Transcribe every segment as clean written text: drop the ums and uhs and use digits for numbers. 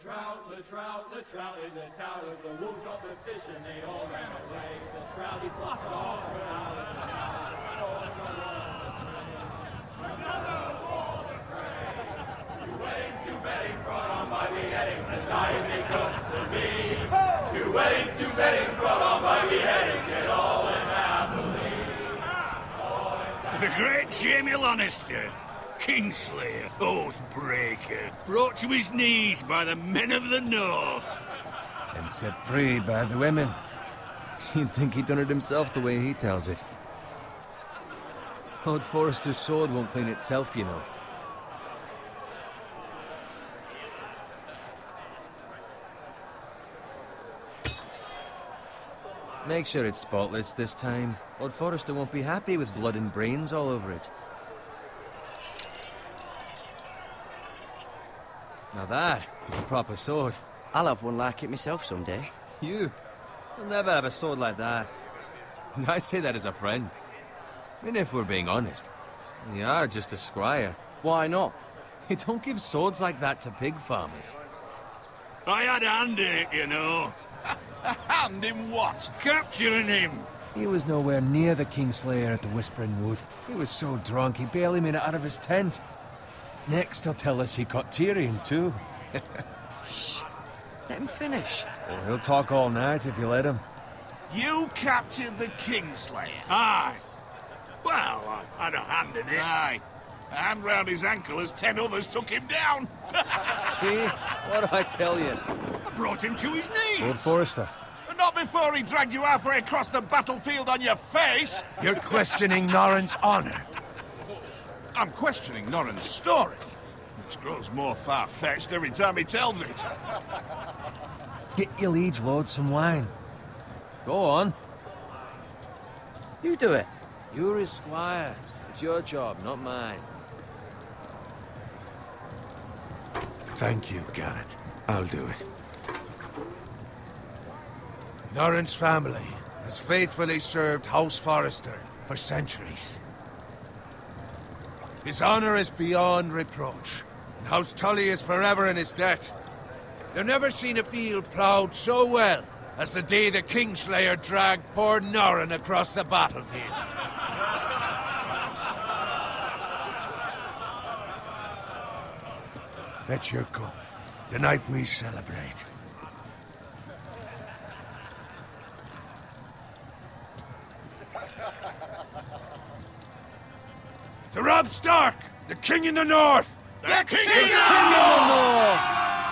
The trout in the towers, the wolves dropped the fish and they all ran away. The trout he flopped off for hours and hours. Another war to pray. Two weddings brought on by beheadings, and diet cooks for me. Two weddings brought on by beheadings, yet all is happily. The great Jamie Lannister, Kingslayer, Oathbreaker, brought to his knees by the men of the North. And set free by the women. You'd think he'd done it himself the way he tells it. Lord Forrester's sword won't clean itself, you know. Make sure it's spotless this time. Lord Forrester won't be happy with blood and brains all over it. Now that is a proper sword. I'll have one like it myself someday. You? You'll never have a sword like that. And I say that as a friend. I mean, if we're being honest, you are just a squire. Why not? You don't give swords like that to pig farmers. I had a hand in it, you know. A hand in what? Capturing him. He was nowhere near the Kingslayer at the Whispering Wood. He was so drunk he barely made it out of his tent. Next he'll tell us he caught Tyrion too. Shh! Let him finish. Oh, he'll talk all night if you let him. You captured the Kingslayer? Aye. Well, I had a hand in it. Aye. A hand round his ankle as 10 others took him down. See? What do I tell you? I brought him to his knees. Lord Forrester. Not before he dragged you halfway across the battlefield on your face. You're questioning Norrin's honor. I'm questioning Norrin's story, which grows more far-fetched every time he tells it. Get your liege lord some wine. Go on. You do it. You're his squire. It's your job, not mine. Thank you, Garrett. I'll do it. Norrin's family has faithfully served House Forrester for centuries. His honor is beyond reproach, and House Tully is forever in his debt. They've never seen a field ploughed so well as the day the Kingslayer dragged poor Norrin across the battlefield. Fetch your cup. Tonight we celebrate. To Robb Stark, the King in the North! The King in the North!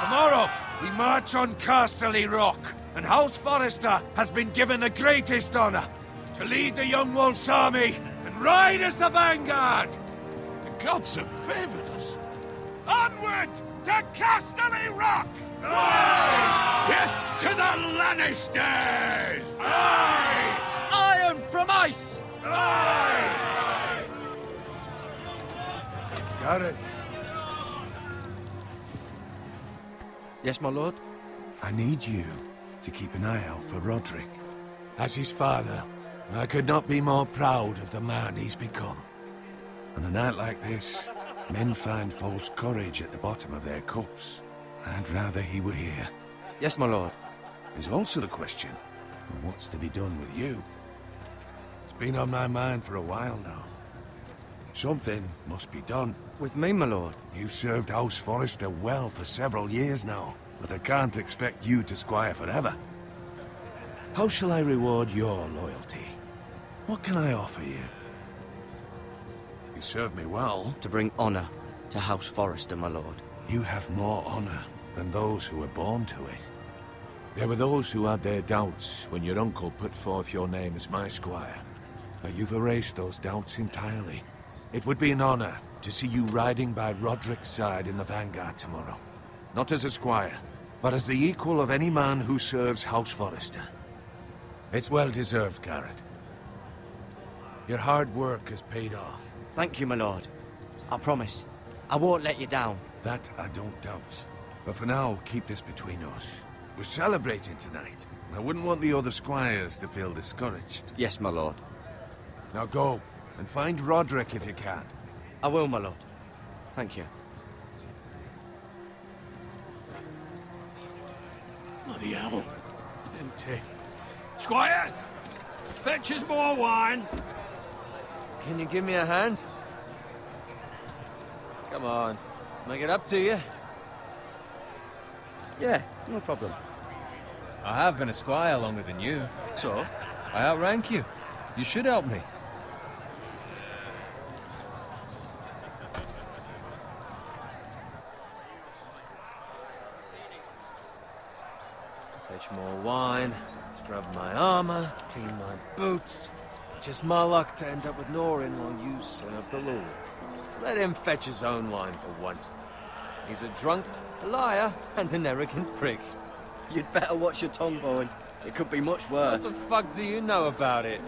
Tomorrow, we march on Casterly Rock, and House Forrester has been given the greatest honor to lead the Young Wolf's army and ride as the vanguard! The gods have favored us. Onward to Casterly Rock! Aye! Death to the Lannisters! Aye! Iron from ice! Aye! Got it. Yes, my lord? I need you to keep an eye out for Roderick. As his father, I could not be more proud of the man he's become. On a night like this, men find false courage at the bottom of their cups. I'd rather he were here. Yes, my lord. There's also the question of what's to be done with you. It's been on my mind for a while now. Something must be done. With me, my lord. You've served House Forrester well for several years now, but I can't expect you to squire forever. How shall I reward your loyalty? What can I offer you? You served me well. To bring honor to House Forrester, my lord. You have more honor than those who were born to it. There were those who had their doubts when your uncle put forth your name as my squire. But you've erased those doubts entirely. It would be an honor to see you riding by Roderick's side in the vanguard tomorrow. Not as a squire, but as the equal of any man who serves House Forrester. It's well deserved, Garrett. Your hard work has paid off. Thank you, my lord. I promise. I won't let you down. That I don't doubt. But for now, keep this between us. We're celebrating tonight. I wouldn't want the other squires to feel discouraged. Yes, my lord. Now go, and find Roderick if you can. I will, my lord. Thank you. Bloody hell. Empty. Squire! Fetch us more wine. Can you give me a hand? Come on. Make it up to you. Yeah, no problem. I have been a squire longer than you. So? I outrank you. You should help me. Fetch more wine, scrub my armor, clean my boots. Just my luck to end up with Norin while you serve the Lord. Let him fetch his own wine for once. He's a drunk, a liar, and an arrogant prick. You'd better watch your tongue, Bowen. It could be much worse. What the fuck do you know about it?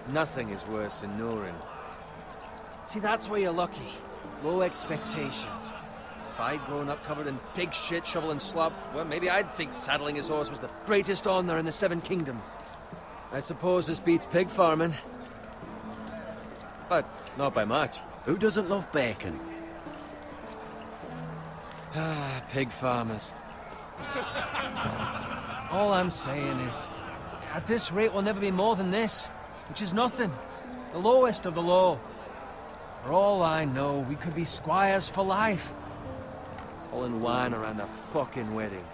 Nothing is worse than Norin. See, that's where you're lucky. Low expectations. If I'd grown up covered in pig shit, shovel and slop, well, maybe I'd think saddling his horse was the greatest honor in the Seven Kingdoms. I suppose this beats pig farming. But not by much. Who doesn't love bacon? Ah, pig farmers. All I'm saying is, at this rate we'll never be more than this, which is nothing. The lowest of the low. For all I know, we could be squires for life. All in wine around a fucking wedding.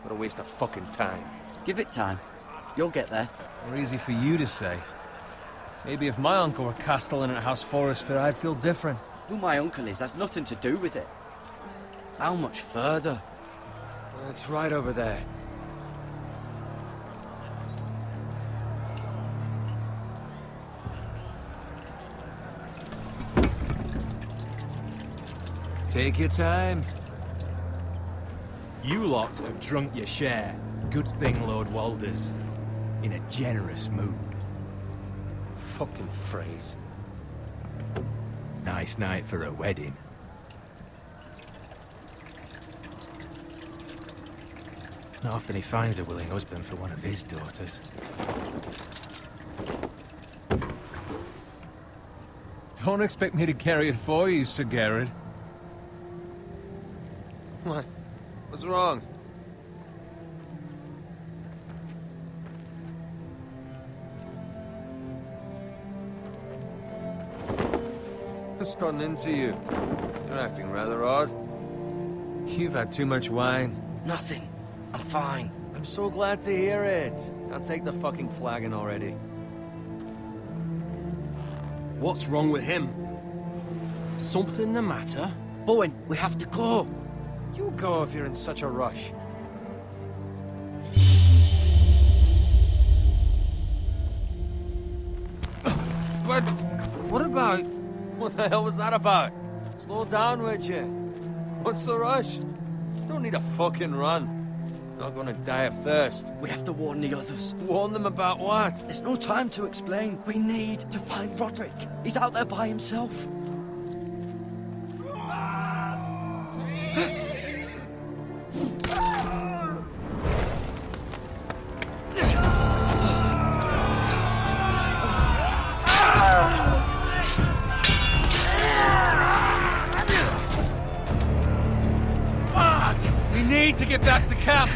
What a waste of fucking time. Give it time. You'll get there. More easy for you to say. Maybe if my uncle were castellan at House Forrester, I'd feel different. Who my uncle is has nothing to do with it. How much further? It's right over there. Take your time. You lot have drunk your share. Good thing Lord Walder's in a generous mood. Fucking phrase. Nice night for a wedding. Not often he finds a willing husband for one of his daughters. Don't expect me to carry it for you, Sir Garrett. What? What's wrong? What's gotten into you? You're acting rather odd. You've had too much wine. Nothing. I'm fine. I'm so glad to hear it. Now take the fucking flagon already. What's wrong with him? Something the matter? Bowen, we have to go. You go if you're in such a rush. But what about... What the hell was that about? Slow down, would you? What's the rush? Just don't need a fucking run. Not gonna die of thirst. We have to warn the others. Warn them about what? There's no time to explain. We need to find Roderick. He's out there by himself. We need to get back to camp.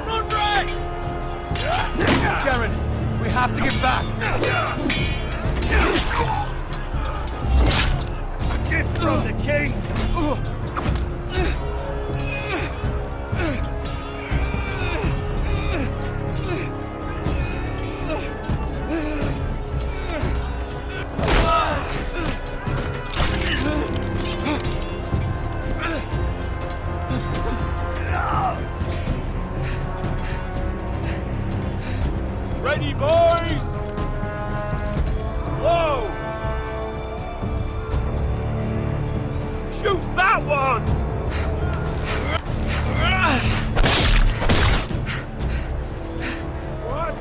Roderick! Darren, we have to get back. A gift from the king. Ready, boys! Whoa! Shoot that one! What?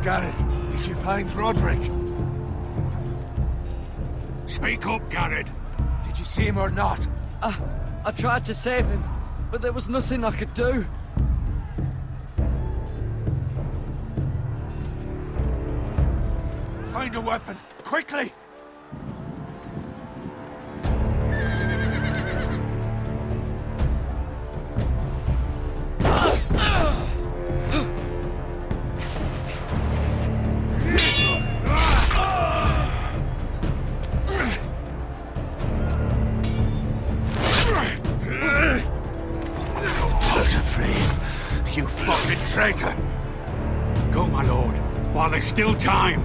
Garrett, did you find Roderick? Speak up, Garrett. Did you see him or not? I tried to save him, but there was nothing I could do. Find a weapon, quickly! You fucking traitor! Go, my lord, while there's still time.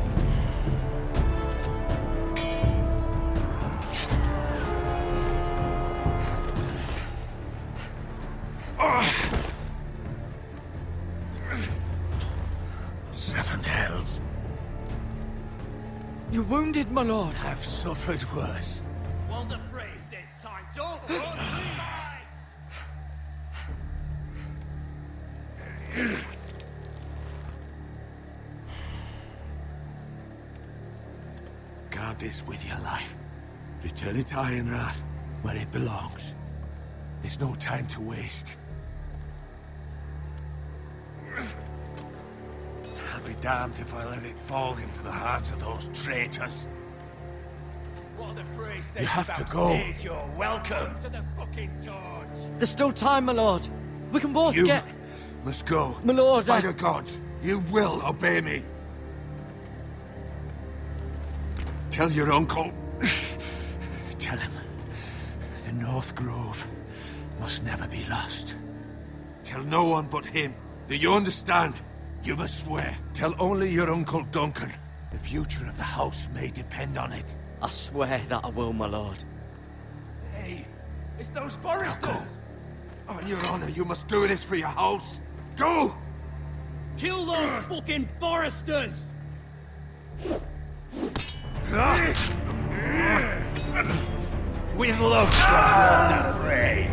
Seven hells. You're wounded, my lord. I've suffered worse. Well, the phrase says time's over. Guard this with your life. Return it to Ironrath, where it belongs. There's no time to waste. I'll be damned if I let it fall into the hands of those traitors. What the phrase says You have to about go. stage, you're welcome to the fucking torch. There's still time, my lord. We can both You get... must go. My lord, By the gods, you will obey me. Tell your uncle. Tell him the North Grove must never be lost. Tell no one but him. Do you understand? You must swear. Tell only your Uncle Duncan. The future of the house may depend on it. I swear that I will, my lord. Hey, it's those Now foresters. go. On your honor, you must do this for your house. Go! Kill those fucking foresters. With love from Lord Frey.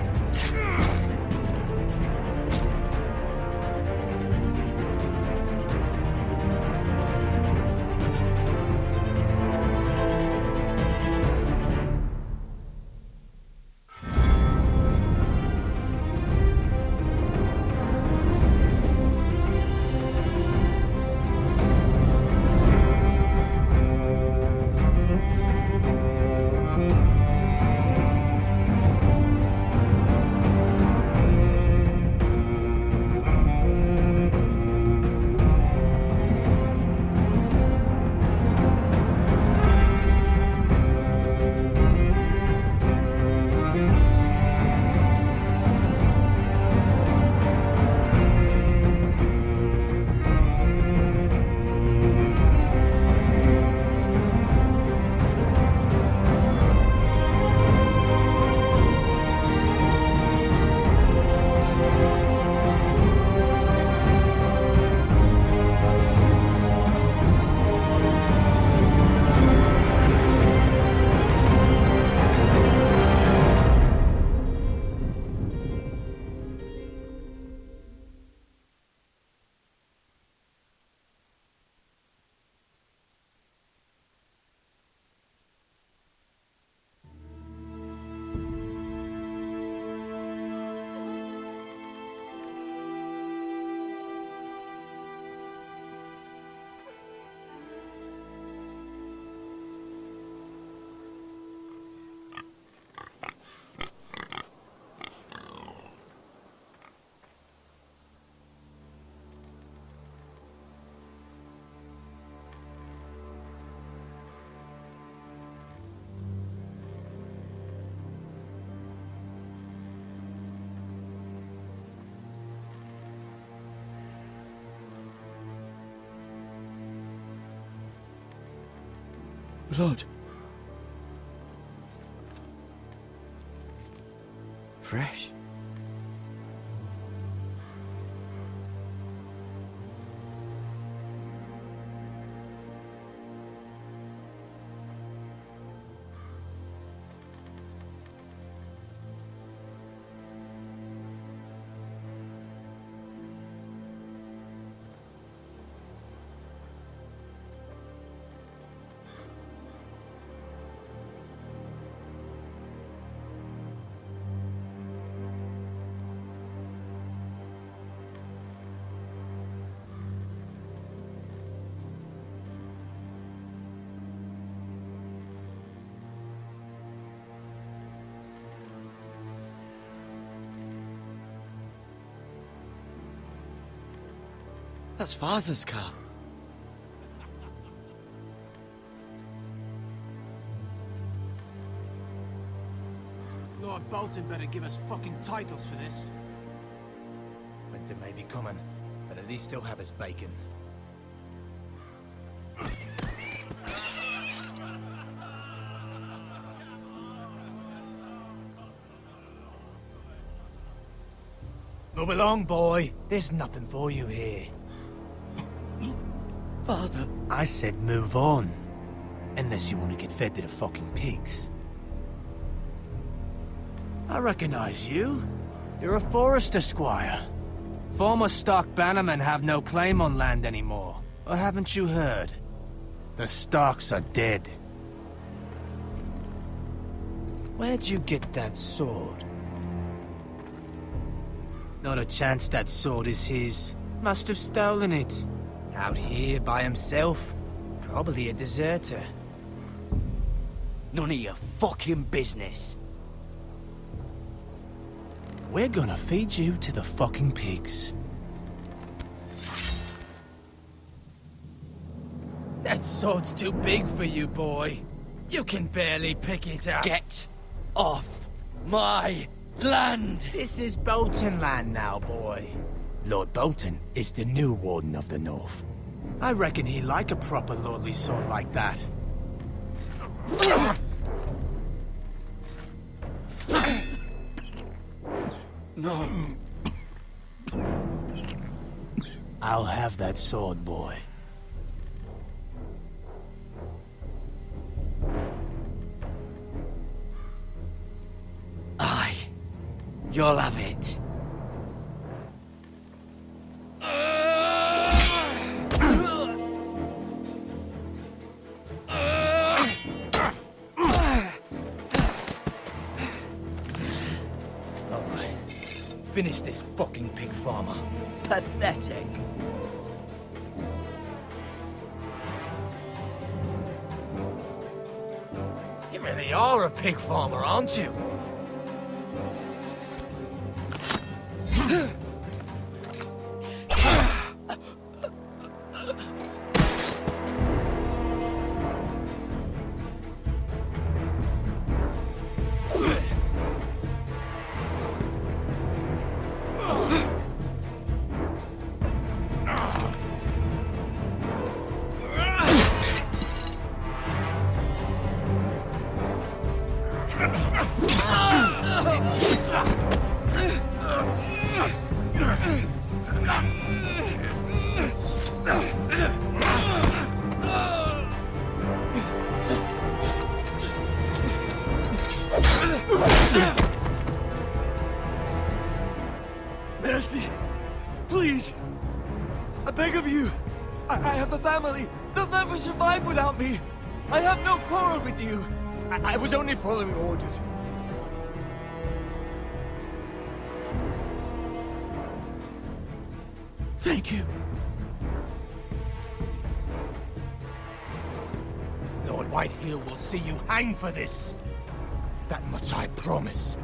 Blood. Fresh. That's Father's car. Lord Bolton better give us fucking titles for this. Winter may be coming, but at least he'll have his bacon. Move along, boy. There's nothing for you here. Father. I said move on. Unless you want to get fed to the fucking pigs. I recognize you. You're a Forester squire. Former Stark bannermen have no claim on land anymore. Or haven't you heard? The Starks are dead. Where'd you get that sword? Not a chance that sword is his. Must have stolen it. Out here by himself. Probably a deserter. None of your fucking business. We're gonna feed you to the fucking pigs. That sword's too big for you, boy. You can barely pick it up. Get off my land! This is Bolton land now, boy. Lord Bolton is the new Warden of the North. I reckon he'd like a proper lordly sword like that. No. I'll have that sword, boy. Aye. You'll have it. Finish this fucking pig farmer. Pathetic. You really are a pig farmer, aren't you? Mercy! Please! I beg of you! I have a family! They'll never survive without me! I have no quarrel with you! I was only following orders. Thank you. Lord Whitehill will see you hang for this. That much I promise.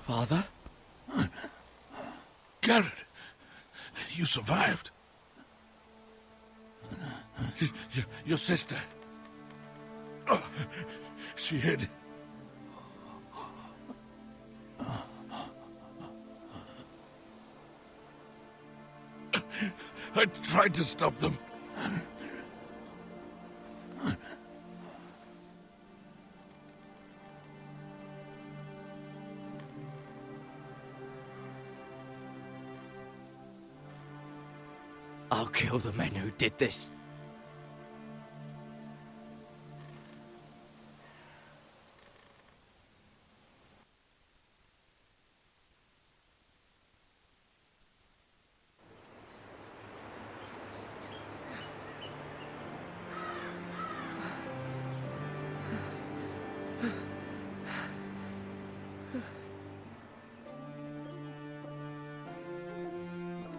Father? Garrett, you survived. Your sister. Oh, she hid. I tried to stop them. I'll kill the men who did this.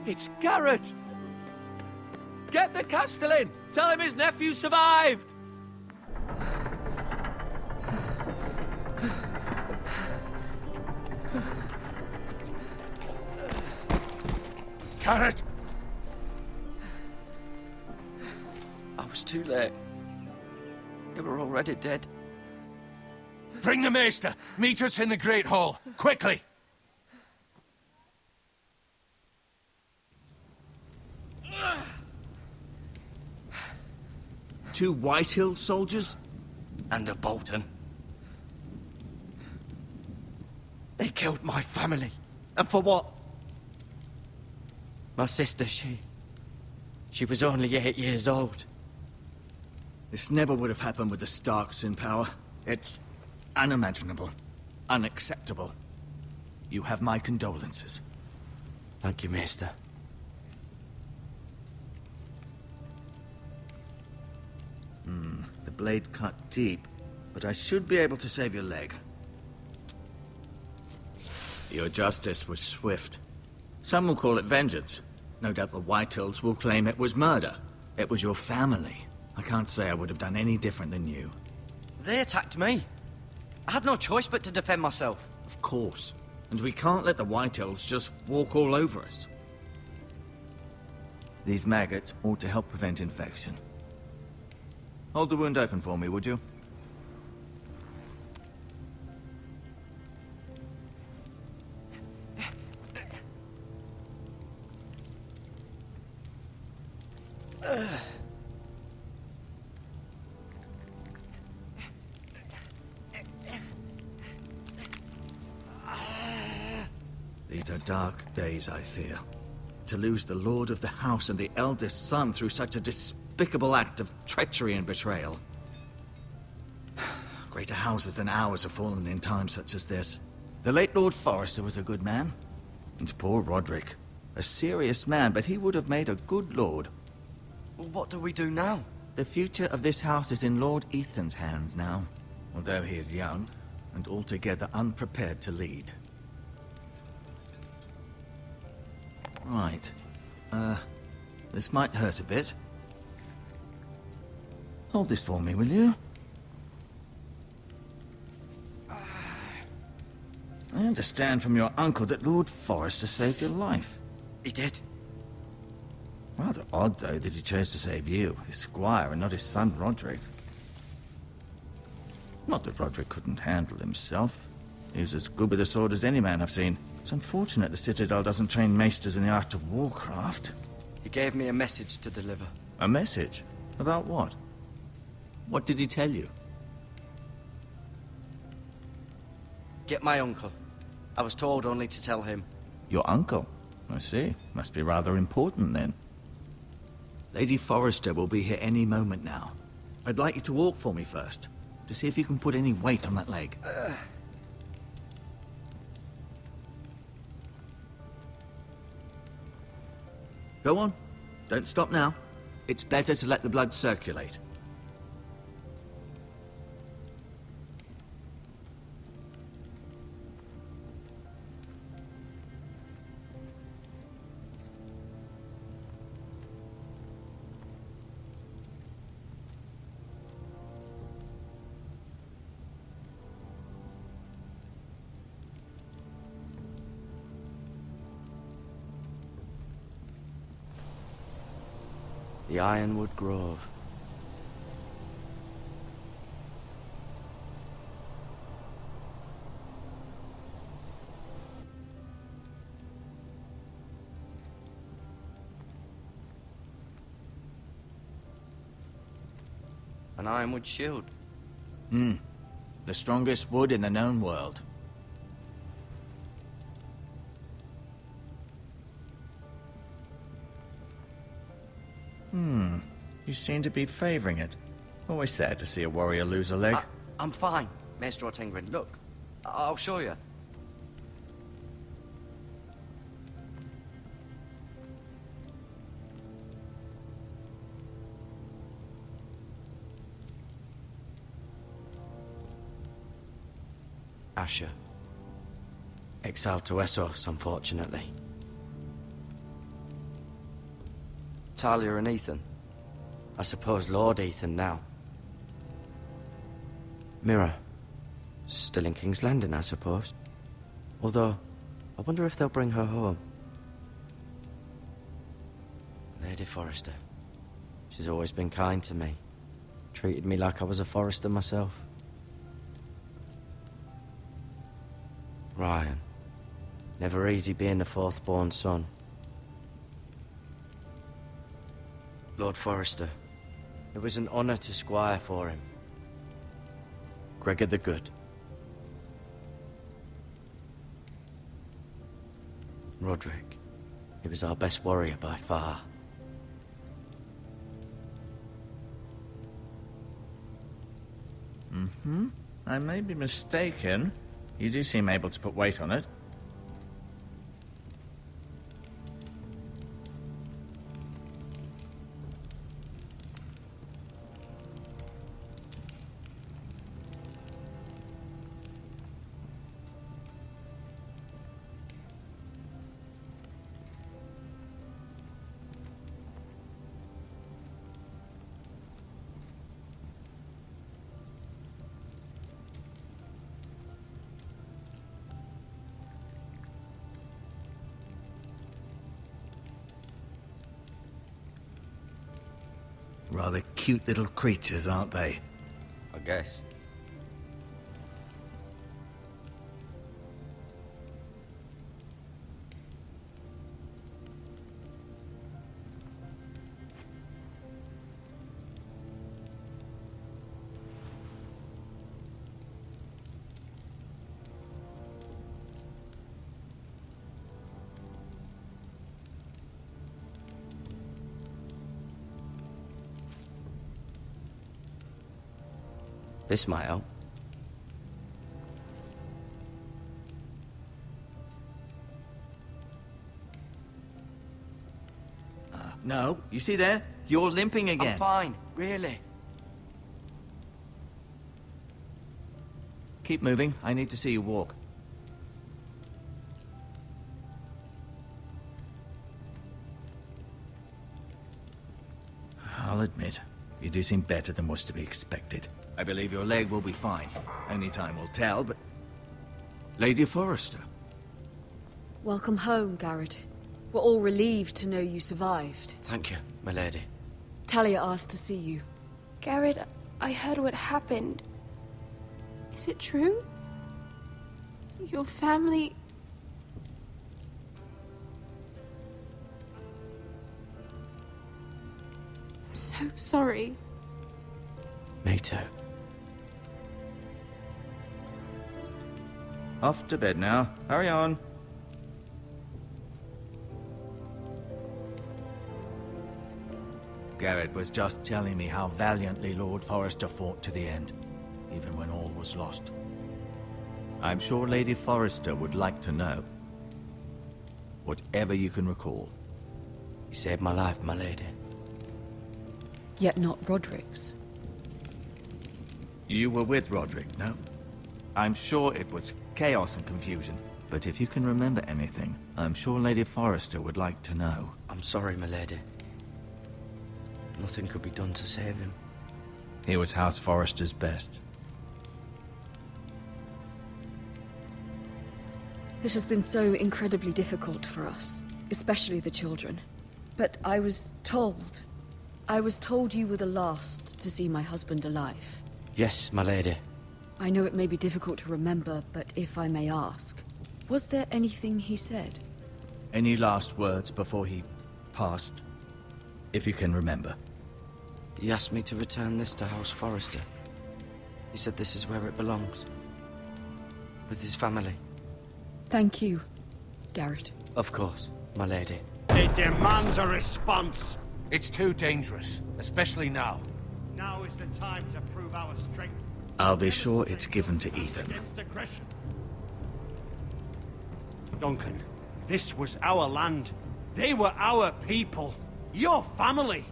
It's Garrett! Get the Castellan! Tell him his nephew survived! Carrot! I was too late. They were already dead. Bring the maester! Meet us in the Great Hall, quickly! Two Whitehill soldiers? And a Bolton. They killed my family. And for what? My sister, she was only 8 years old. This never would have happened with the Starks in power. It's unimaginable. Unacceptable. You have my condolences. Thank you, Maester. The blade cut deep, but I should be able to save your leg. Your justice was swift. Some will call it vengeance. No doubt the Whitehills will claim it was murder. It was your family. I can't say I would have done any different than you. They attacked me. I had no choice but to defend myself. Of course. And we can't let the Whitehills just walk all over us. These maggots ought to help prevent infection. Hold the wound open for me, would you? These are dark days, I fear. To lose the lord of the house and the eldest son through such a despicable act of treachery and betrayal. Greater houses than ours have fallen in times such as this. The late Lord Forrester was a good man. And poor Roderick. A serious man, but he would have made a good lord. Well, what do we do now? The future of this house is in Lord Ethan's hands now. Although he is young, and altogether unprepared to lead. Right. This might hurt a bit. Hold this for me, will you? I understand from your uncle that Lord Forrester saved your life. He did. Rather odd, though, that he chose to save you, his squire, and not his son Roderick. Not that Roderick couldn't handle himself. He was as good with a sword as any man I've seen. It's unfortunate the Citadel doesn't train maesters in the art of warcraft. He gave me a message to deliver. A message? About what? What did he tell you? Get my uncle. I was told only to tell him. Your uncle? I see. Must be rather important, then. Lady Forrester will be here any moment now. I'd like you to walk for me first, to see if you can put any weight on that leg. Go on. Don't stop now. It's better to let the blood circulate. The Ironwood Grove. An ironwood shield. The strongest wood in the known world. You seem to be favoring it. Always sad to see a warrior lose a leg. I'm fine, Maester Ortengrin. Look, I'll show you. Asher. Exiled to Essos, unfortunately. Talia and Ethan. I suppose Lord Ethan now. Mira. Still in King's Landing, I suppose. Although, I wonder if they'll bring her home. Lady Forrester. She's always been kind to me. Treated me like I was a Forrester myself. Ryan. Never easy being the fourth-born son. Lord Forrester. It was an honor to squire for him. Gregor the Good. Roderick. He was our best warrior by far. I may be mistaken. You do seem able to put weight on it. Rather cute little creatures, aren't they? I guess. This might help. No, you see there? You're limping again. I'm fine, really. Keep moving. I need to see you walk. I'll admit, you do seem better than was to be expected. I believe your leg will be fine. Only time will tell, but... Lady Forrester. Welcome home, Garrett. We're all relieved to know you survived. Thank you, my lady. Talia asked to see you. Garrett, I heard what happened. Is it true? Your family... I'm so sorry. Me too. Off to bed now. Hurry on. Garrett was just telling me how valiantly Lord Forrester fought to the end, even when all was lost. I'm sure Lady Forrester would like to know. Whatever you can recall. You saved my life, my lady. Yet not Roderick's. You were with Roderick, no? I'm sure it was chaos and confusion. But if you can remember anything, I'm sure Lady Forrester would like to know. I'm sorry, my lady. Nothing could be done to save him. He was House Forrester's best. This has been so incredibly difficult for us, especially the children. But I was told you were the last to see my husband alive. Yes, my lady. I know it may be difficult to remember, but if I may ask, was there anything he said? Any last words before he passed? If you can remember. He asked me to return this to House Forrester. He said this is where it belongs. With his family. Thank you, Garrett. Of course, my lady. It demands a response. It's too dangerous, especially now. Now is the time to prove our strength. I'll be sure it's given to Ethan. Against aggression. Duncan, this was our land. They were our people. Your family.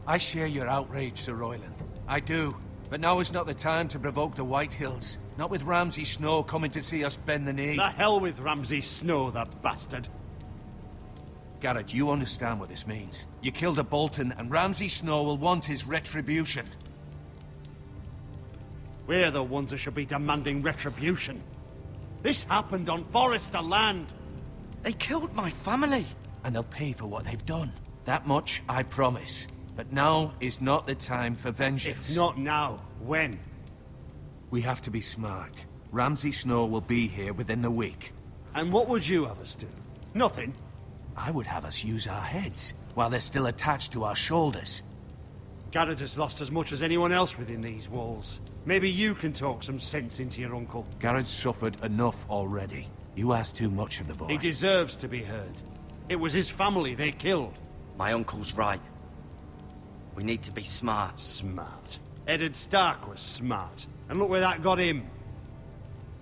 I share your outrage, Sir Royland. I do. But now is not the time to provoke the Whitehills. Not with Ramsay Snow coming to see us bend the knee. The hell with Ramsay Snow, the bastard. Garrett, you understand what this means. You killed a Bolton, and Ramsay Snow will want his retribution. We're the ones that should be demanding retribution. This happened on Forrester land. They killed my family. And they'll pay for what they've done. That much, I promise. But now is not the time for vengeance. If not now, when? We have to be smart. Ramsay Snow will be here within the week. And what would you have us do? Nothing. I would have us use our heads, while they're still attached to our shoulders. Garrett has lost as much as anyone else within these walls. Maybe you can talk some sense into your uncle. Garrett's suffered enough already. You ask too much of the boy. He deserves to be heard. It was his family they killed. My uncle's right. We need to be smart. Smart. Eddard Stark was smart. And look where that got him.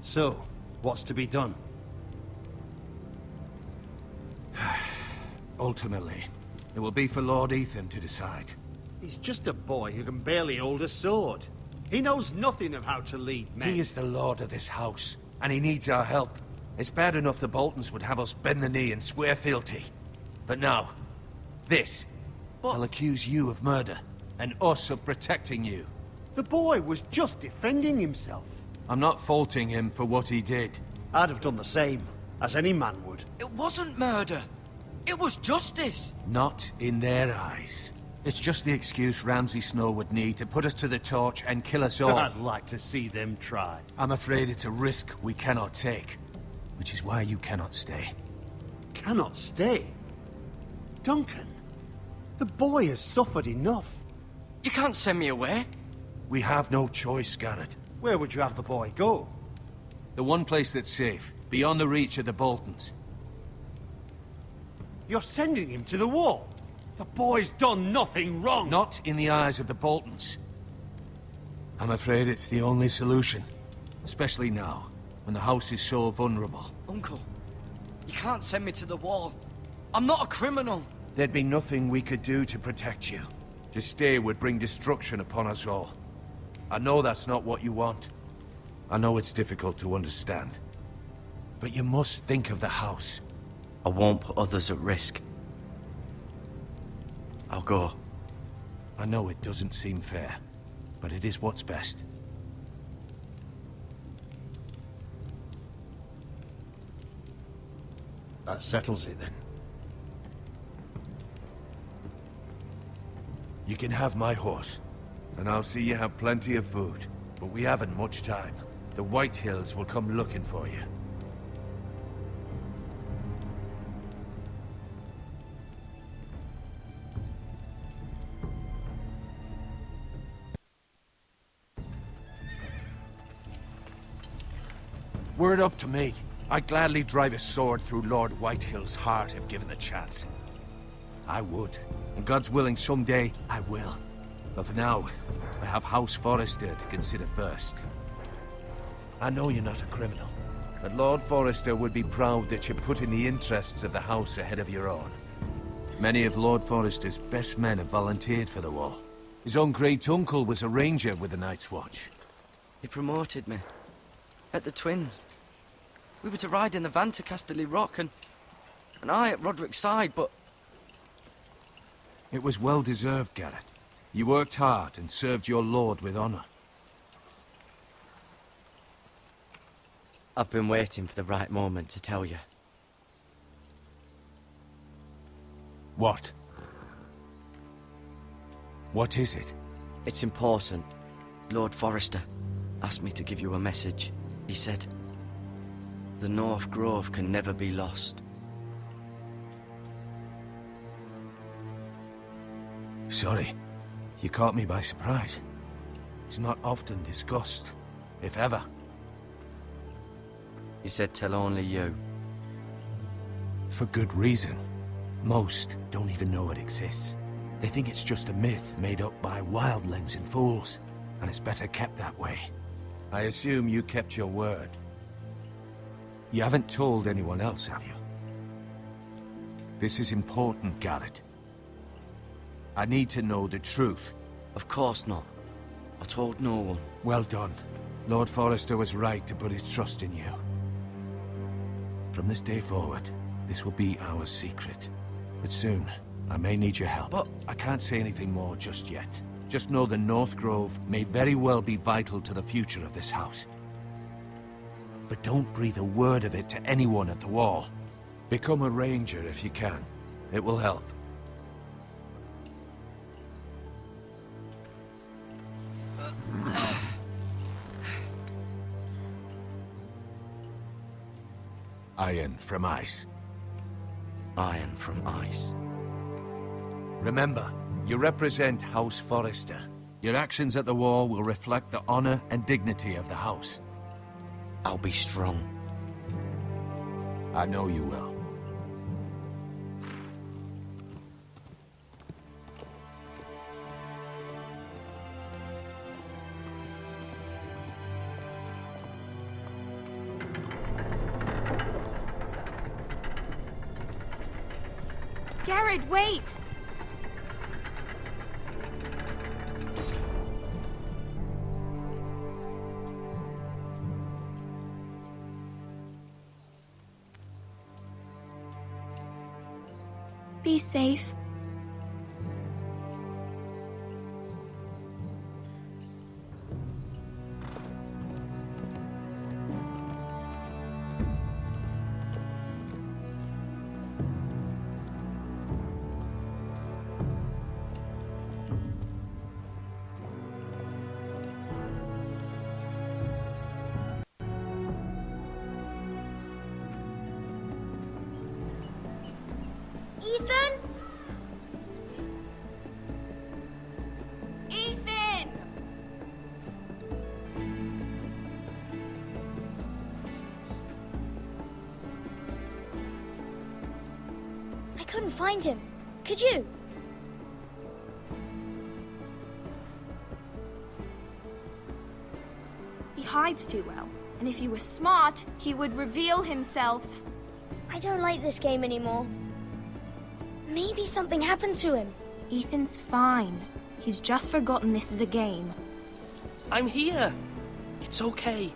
So, what's to be done? Ultimately, it will be for Lord Ethan to decide. He's just a boy who can barely hold a sword. He knows nothing of how to lead men. He is the lord of this house, and he needs our help. It's bad enough the Boltons would have us bend the knee and swear fealty. But now, this. They'll accuse you of murder, and us of protecting you. The boy was just defending himself. I'm not faulting him for what he did. I'd have done the same, as any man would. It wasn't murder. It was justice. Not in their eyes. It's just the excuse Ramsay Snow would need to put us to the torch and kill us all. I'd like to see them try. I'm afraid it's a risk we cannot take, which is why you cannot stay. Cannot stay? Duncan, the boy has suffered enough. You can't send me away. We have no choice, Garrett. Where would you have the boy go? The one place that's safe, beyond the reach of the Boltons. You're sending him to the wall? The boy's done nothing wrong! Not in the eyes of the Boltons. I'm afraid it's the only solution. Especially now, when the house is so vulnerable. Uncle, you can't send me to the wall. I'm not a criminal. There'd be nothing we could do to protect you. To stay would bring destruction upon us all. I know that's not what you want. I know it's difficult to understand. But you must think of the house. I won't put others at risk. I'll go. I know it doesn't seem fair, but it is what's best. That settles it, then. You can have my horse, and I'll see you have plenty of food. But we haven't much time. The White Hills will come looking for you. Were it up to me, I'd gladly drive a sword through Lord Whitehill's heart if given the chance. I would. And God's willing, someday I will. But for now, I have House Forrester to consider first. I know you're not a criminal, but Lord Forrester would be proud that you're putting the interests of the house ahead of your own. Many of Lord Forrester's best men have volunteered for the war. His own great-uncle was a ranger with the Night's Watch. He promoted me. At the Twins. We were to ride in the van to Casterly Rock, and I at Roderick's side, but... It was well-deserved, Garrett. You worked hard and served your lord with honor. I've been waiting for the right moment to tell you. What? What is it? It's important. Lord Forrester asked me to give you a message. He said, the North Grove can never be lost. Sorry. You caught me by surprise. It's not often discussed, if ever. He said tell only you. For good reason. Most don't even know it exists. They think it's just a myth made up by wildlings and fools, and it's better kept that way. I assume you kept your word. You haven't told anyone else, have you? This is important, Garrett. I need to know the truth. Of course not. I told no one. Well done. Lord Forrester was right to put his trust in you. From this day forward, this will be our secret. But soon, I may need your help. But I can't say anything more just yet. Just know the North Grove may very well be vital to the future of this house. But don't breathe a word of it to anyone at the Wall. Become a ranger if you can. It will help. Iron from ice. Iron from ice. Remember, you represent House Forrester. Your actions at the Wall will reflect the honor and dignity of the house. I'll be strong. I know you will. Garrett, wait! Be safe. Ethan? Ethan! I couldn't find him. Could you? He hides too well, and if he were smart, he would reveal himself. I don't like this game anymore. Maybe something happened to him. Ethan's fine. He's just forgotten this is a game. I'm here. It's okay.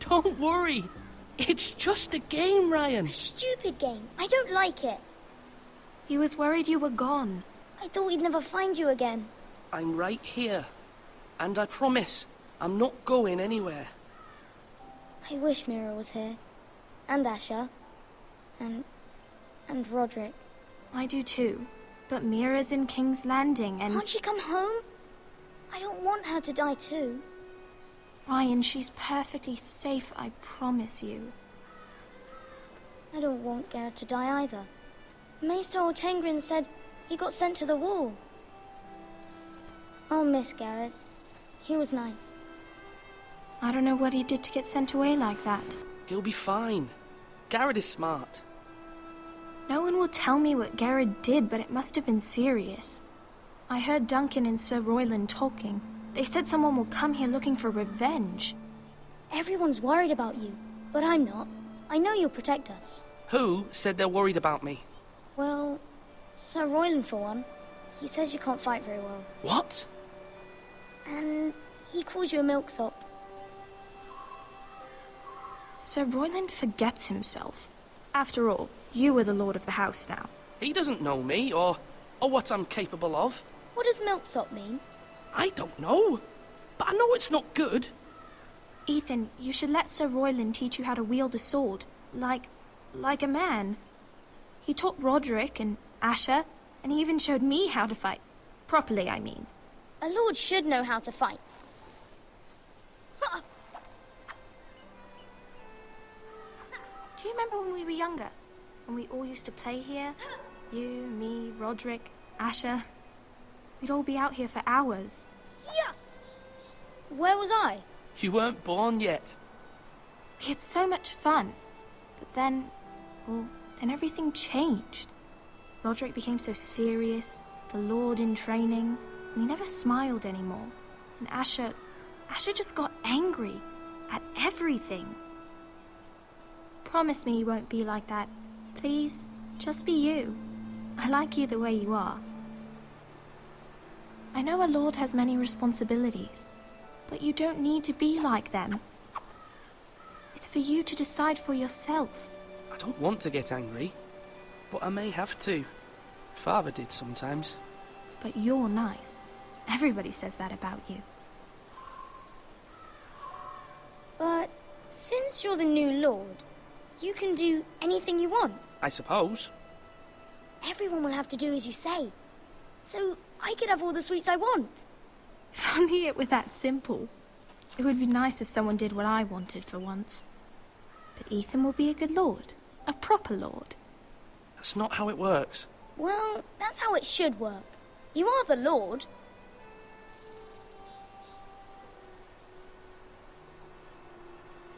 Don't worry. It's just a game, Ryan. A stupid game. I don't like it. He was worried you were gone. I thought we'd never find you again. I'm right here. And I promise, I'm not going anywhere. I wish Mira was here. And Asher. And Roderick. I do too. But Mira's in King's Landing and... Can't she come home? I don't want her to die too. Ryan, she's perfectly safe, I promise you. I don't want Garrett to die either. Maester Ortengrin said he got sent to the Wall. I'll miss Garrett. He was nice. I don't know what he did to get sent away like that. He'll be fine. Garrett is smart. No one will tell me what Garrett did, but it must have been serious. I heard Duncan and Sir Royland talking. They said someone will come here looking for revenge. Everyone's worried about you, but I'm not. I know you'll protect us. Who said they're worried about me? Well, Sir Royland for one. He says you can't fight very well. What? And he calls you a milksop. Sir Royland forgets himself. After all, you are the lord of the house now. He doesn't know me, or what I'm capable of. What does milksop mean? I don't know, but I know it's not good. Ethan, you should let Sir Royland teach you how to wield a sword, like a man. He taught Roderick and Asher, and he even showed me how to fight. Properly, I mean. A lord should know how to fight. Do you remember when we were younger? When we all used to play here? You, me, Roderick, Asher. We'd all be out here for hours. Yeah! Where was I? You weren't born yet. We had so much fun. But then, well, then everything changed. Roderick became so serious, the Lord in training, and he never smiled anymore. And Asher just got angry at everything. Promise me you won't be like that. Please, just be you. I like you the way you are. I know a lord has many responsibilities, but you don't need to be like them. It's for you to decide for yourself. I don't want to get angry, but I may have to. Father did sometimes. But you're nice. Everybody says that about you. But since you're the new lord, you can do anything you want. I suppose. Everyone will have to do as you say. So I could have all the sweets I want. If only it were that simple. It would be nice if someone did what I wanted for once. But Ethan will be a good lord. A proper lord. That's not how it works. Well, that's how it should work. You are the lord.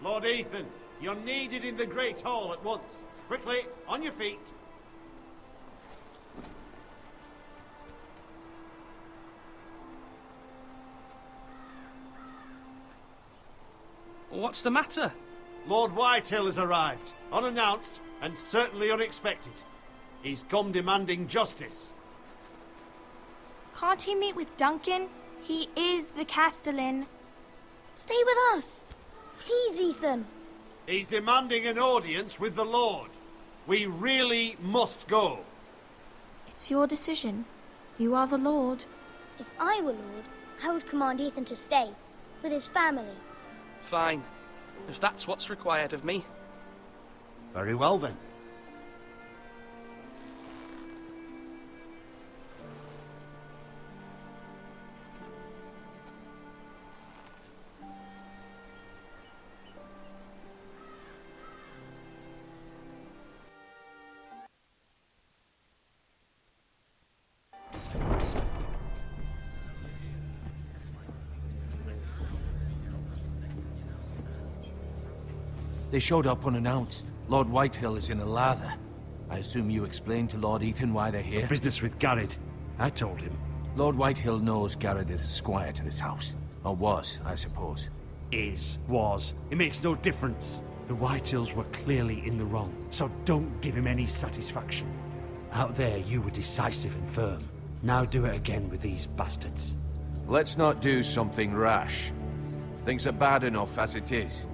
Lord Ethan, you're needed in the Great Hall at once. Quickly, on your feet. What's the matter? Lord Whitehill has arrived, unannounced and certainly unexpected. He's come demanding justice. Can't he meet with Duncan? He is the Castellan. Stay with us. Please, Ethan. He's demanding an audience with the Lord. We really must go. It's your decision. You are the lord. If I were lord, I would command Ethan to stay, with his family. Fine. If that's what's required of me. Very well then. They showed up unannounced. Lord Whitehill is in a lather. I assume you explained to Lord Ethan why they're here? Business with Garrett. I told him. Lord Whitehill knows Garrett is a squire to this house. Or was, I suppose. Was. It makes no difference. The Whitehills were clearly in the wrong, so don't give him any satisfaction. Out there, you were decisive and firm. Now do it again with these bastards. Let's not do something rash. Things are bad enough as it is.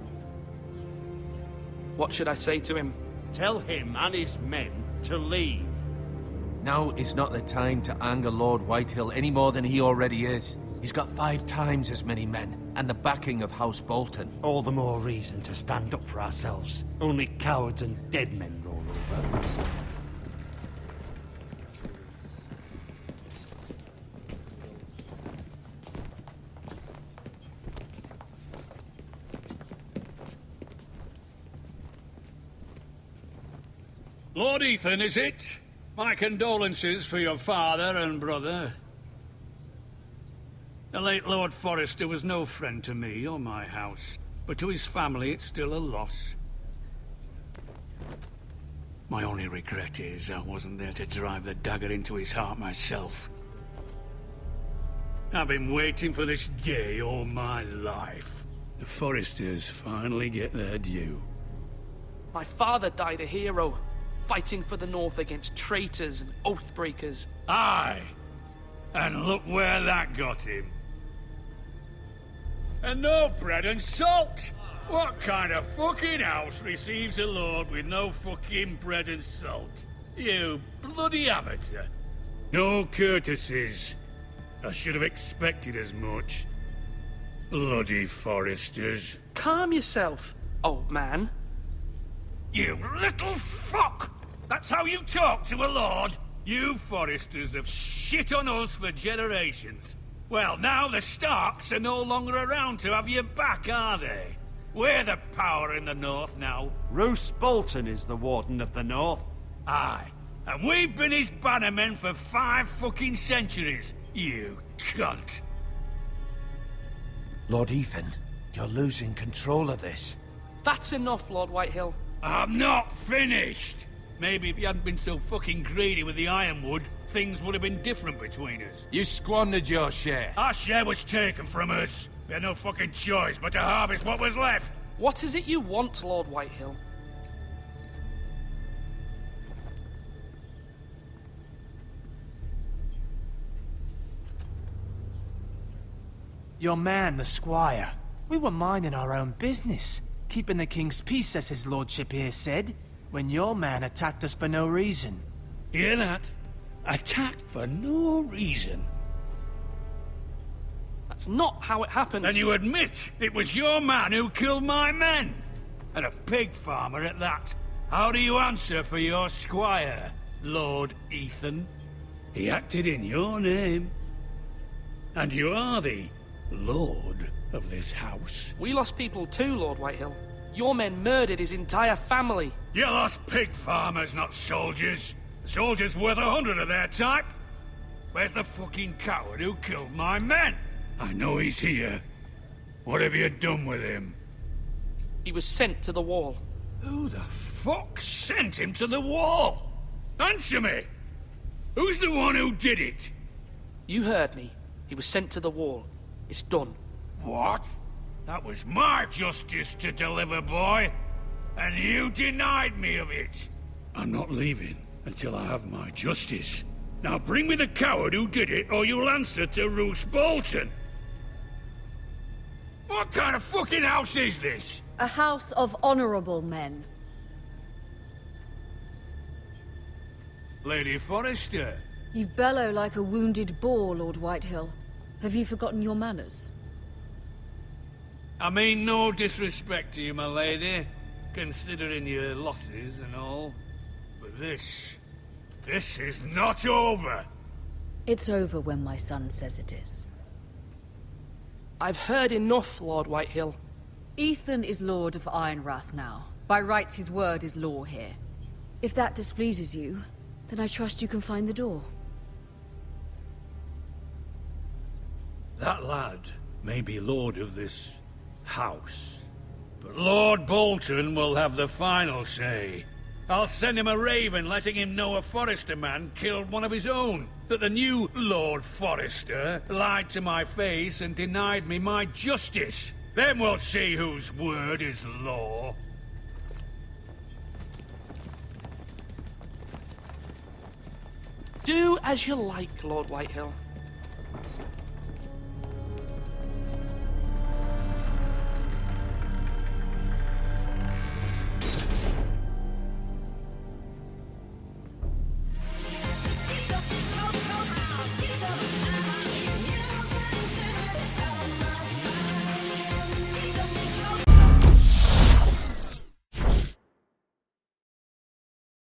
What should I say to him? Tell him and his men to leave. Now is not the time to anger Lord Whitehill any more than he already is. He's got 5 times as many men, and the backing of House Bolton. All the more reason to stand up for ourselves. Only cowards and dead men roll over. Lord Ethan, is it? My condolences for your father and brother. The late Lord Forrester was no friend to me or my house, but to his family it's still a loss. My only regret is I wasn't there to drive the dagger into his heart myself. I've been waiting for this day all my life. The Forresters finally get their due. My father died a hero, fighting for the North against traitors and oathbreakers. Aye! And look where that got him. And no bread and salt! What kind of fucking house receives a lord with no fucking bread and salt? You bloody amateur. No courtesies. I should have expected as much. Bloody Forresters. Calm yourself, old man. You little fuck! That's how you talk to a lord? You Forresters have shit on us for generations. Well, now the Starks are no longer around to have your back, are they? We're the power in the North now. Roose Bolton is the Warden of the North. Aye. And we've been his bannermen for 5 fucking centuries. You cunt. Lord Ethan, you're losing control of this. That's enough, Lord Whitehill. I'm not finished. Maybe if you hadn't been so fucking greedy with the ironwood, things would have been different between us. You squandered your share. Our share was taken from us. We had no fucking choice but to harvest what was left. What is it you want, Lord Whitehill? Your man, the squire. We were minding our own business. Keeping the king's peace, as his lordship here said, when your man attacked us for no reason. Hear that? Attacked for no reason. That's not how it happened. Then you admit it was your man who killed my men. And a pig farmer at that. How do you answer for your squire, Lord Ethan? He acted in your name. And you are the lord of this house. We lost people too, Lord Whitehill. Your men murdered his entire family. You lost pig farmers, not soldiers. The soldiers worth 100 of their type. Where's the fucking coward who killed my men? I know he's here. What have you done with him? He was sent to the wall. Who the fuck sent him to the wall? Answer me! Who's the one who did it? You heard me. He was sent to the wall. It's done. What? That was my justice to deliver, boy. And you denied me of it. I'm not leaving until I have my justice. Now bring me the coward who did it, or you'll answer to Roose Bolton. What kind of fucking house is this? A house of honorable men. Lady Forrester. You bellow like a wounded boar, Lord Whitehill. Have you forgotten your manners? I mean no disrespect to you, my lady, considering your losses and all. But this is not over. It's over when my son says it is. I've heard enough, Lord Whitehill. Ethan is Lord of Ironrath now. By rights, his word is law here. If that displeases you, then I trust you can find the door. That lad may be lord of this house, but Lord Bolton will have the final say. I'll send him a raven letting him know a Forrester man killed one of his own. That the new Lord Forrester lied to my face and denied me my justice. Then we'll see whose word is law. Do as you like, Lord Whitehill.